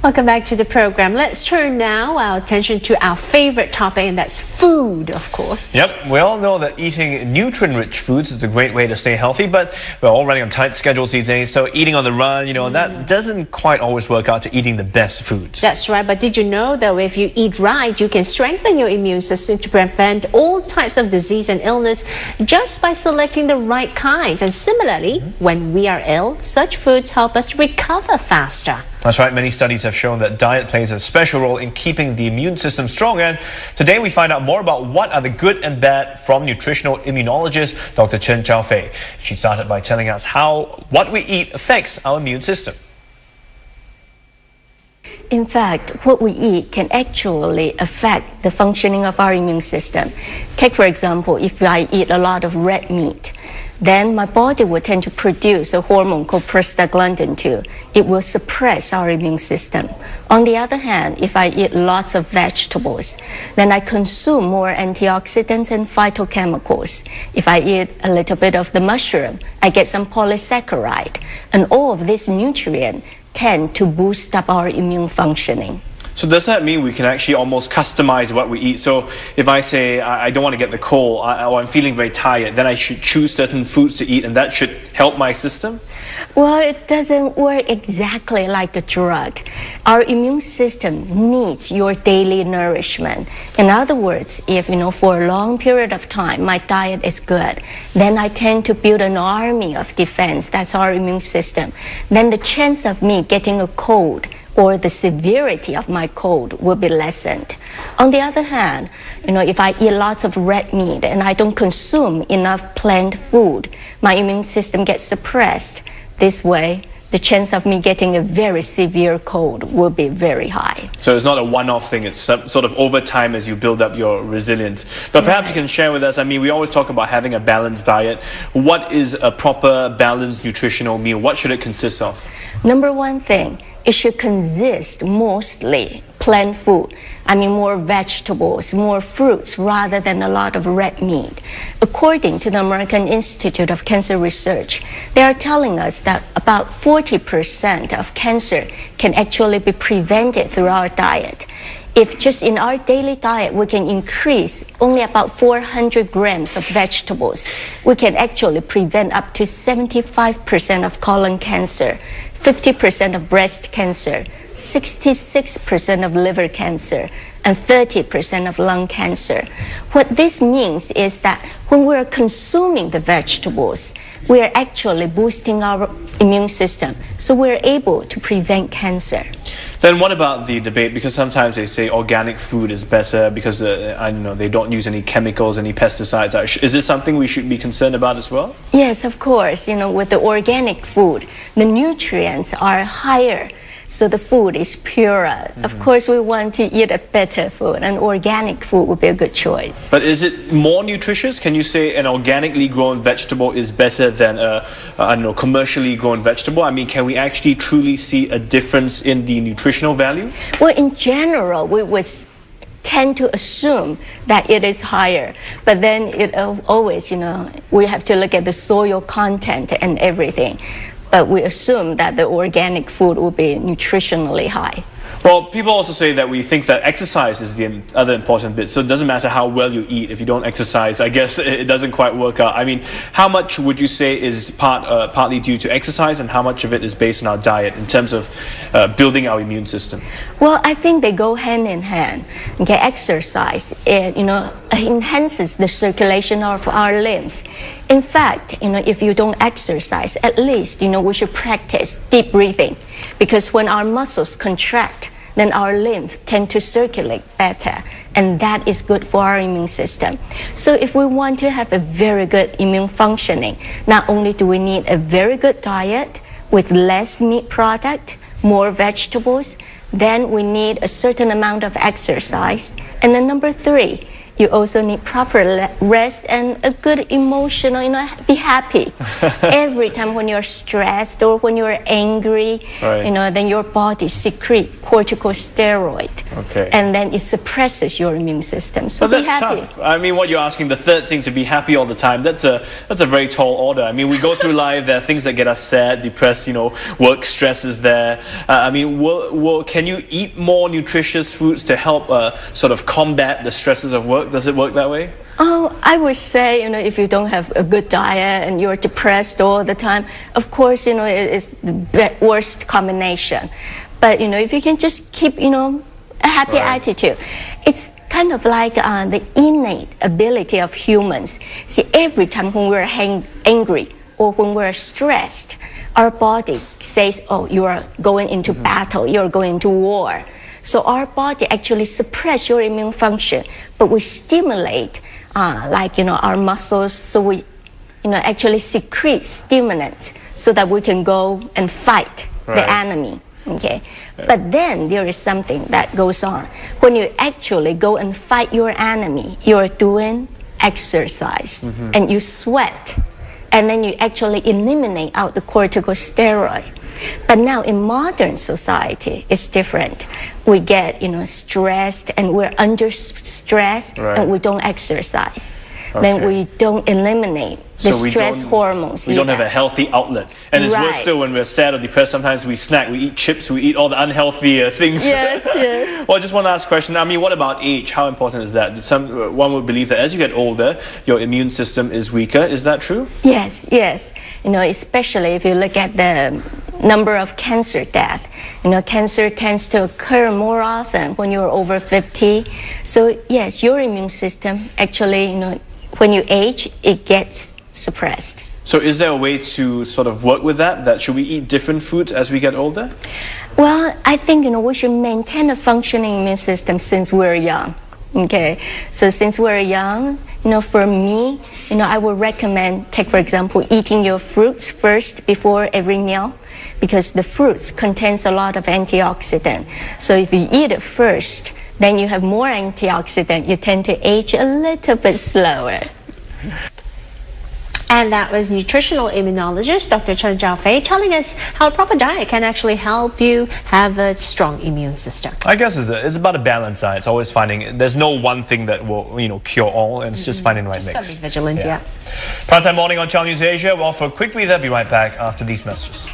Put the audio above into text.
Welcome back to the program. Let's turn now our attention to our favorite topic, and that's food, of course. Yep, we all know that eating nutrient-rich foods is a great way to stay healthy, but we're all running on tight schedules these days, so eating on the run, that doesn't quite always work out to eating the best foods. That's right, but did you know, though, if you eat right, you can strengthen your immune system to prevent all types of disease and illness just by selecting the right kinds. And similarly, when we are ill, such foods help us recover faster. That's right, many studies have shown that diet plays a special role in keeping the immune system strong. And today we find out more about what are the good and bad from nutritional immunologist Dr. Chen. She started by telling us how what we eat affects our immune system. In fact, what we eat can actually affect the functioning of our immune system. Take, for example, if I eat a lot of red meat, then my body will tend to produce a hormone called prostaglandin 2. It will suppress our immune system. On the other hand, if I eat lots of vegetables, then I consume more antioxidants and phytochemicals. If I eat a little bit of the mushroom, I get some polysaccharide. And all of these nutrients tend to boost up our immune functioning. So does that mean we can actually almost customize what we eat? So if I say I don't want to get the cold or I'm feeling very tired, then I should choose certain foods to eat and that should help my system? Well, it doesn't work exactly like a drug. Our immune system needs your daily nourishment. In other words, if for a long period of time my diet is good, then I tend to build an army of defense. That's our immune system. Then the chance of me getting a cold or the severity of my cold will be lessened. On the other hand, if I eat lots of red meat and I don't consume enough plant food, my immune system gets suppressed. This way, the chance of me getting a very severe cold will be very high. So it's not a one-off thing, it's sort of over time as you build up your resilience. But perhaps you can share with us, we always talk about having a balanced diet. What is a proper balanced nutritional meal? What should it consist of? Number one thing, it should consist mostly plant food. More vegetables, more fruits rather than a lot of red meat. According to the American Institute of Cancer Research, they are telling us that about 40% of cancer can actually be prevented through our diet. If just in our daily diet we can increase only about 400 grams of vegetables, we can actually prevent up to 75% of colon cancer, 50% of breast cancer, 66% of liver cancer, and 30% of lung cancer. What this means is that when we're consuming the vegetables, we are actually boosting our immune system, so we're able to prevent cancer. Then what about the debate? Because sometimes they say organic food is better because they don't use any chemicals, any pesticides. Is this something we should be concerned about as well? Yes, of course. With the organic food, the nutrients are higher, so the food is purer. Of course, we want to eat a better food, and organic food would be a good choice. But is it more nutritious? Can you say an organically grown vegetable is better than a commercially grown vegetable? Can we actually truly see a difference in the nutritional value? Well, in general, we would tend to assume that it is higher, but then it always, we have to look at the soil content and everything. But we assume that the organic food will be nutritionally high. Well, people also say that we think that exercise is the other important bit. So it doesn't matter how well you eat. If you don't exercise, I guess it doesn't quite work out. How much would you say is partly due to exercise and how much of it is based on our diet in terms of building our immune system? Well, I think they go hand in hand. Okay, exercise, it enhances the circulation of our lymph. In fact, if you don't exercise, at least, we should practice deep breathing, because when our muscles contract, then our lymph tend to circulate better, and that is good for our immune system. So if we want to have a very good immune functioning, not only do we need a very good diet with less meat product, more vegetables, then we need a certain amount of exercise. And then number three, you also need proper rest and a good emotional, be happy. Every time when you're stressed or when you're angry, then your body secretes corticosteroid. Okay. And then it suppresses your immune system. So but be that's happy. tough. I mean, what you're asking, the third thing, to be happy all the time, that's a very tall order. I mean, we go through life, there are things that get us sad, depressed, work stress is there. I mean, can you eat more nutritious foods to help sort of combat the stresses of work? Does it work that way? Oh, I would say, if you don't have a good diet and you're depressed all the time, of course, it's the worst combination. But, if you can just keep, a happy attitude, it's kind of like the innate ability of humans. See, every time when we're angry or when we're stressed, our body says, oh, you are going into battle, you're going to war. So our body actually suppress your immune function, but we stimulate, our muscles, so we, actually secrete stimulants so that we can go and fight the enemy, okay? But then there is something that goes on. When you actually go and fight your enemy, you're doing exercise and you sweat, and then you actually eliminate out the corticosteroid. But now in modern society, it's different. We get, stressed and we're under stress and we don't exercise. Then we don't eliminate the stress hormones. We don't have a healthy outlet. And it's worse still when we're sad or depressed. Sometimes we snack, we eat chips, we eat all the unhealthy things. Yes, yes. Well, just one last question. I mean, what about age? How important is that? One would believe that as you get older, your immune system is weaker. Is that true? Yes, yes. Especially if you look at the number of cancer deaths. Cancer tends to occur more often when you're over 50. So yes, your immune system actually, when you age, it gets suppressed. So is there a way to sort of work with that? Should we eat different foods as we get older? Well, I think, we should maintain a functioning immune system since we're young. Okay, so since we're young, for me, I would recommend, take for example, eating your fruits first before every meal, because the fruits contains a lot of antioxidant. So if you eat it first, then you have more antioxidant. You tend to age a little bit slower. And that was nutritional immunologist Dr. Chen telling us how a proper diet can actually help you have a strong immune system. I guess it's about a balance. It's always finding, there's no one thing that will cure all, and it's just finding the right mix. Just gotta be vigilant, yeah. Primetime Morning on Channel News Asia. Well, for a quick breather, be right back after these messages.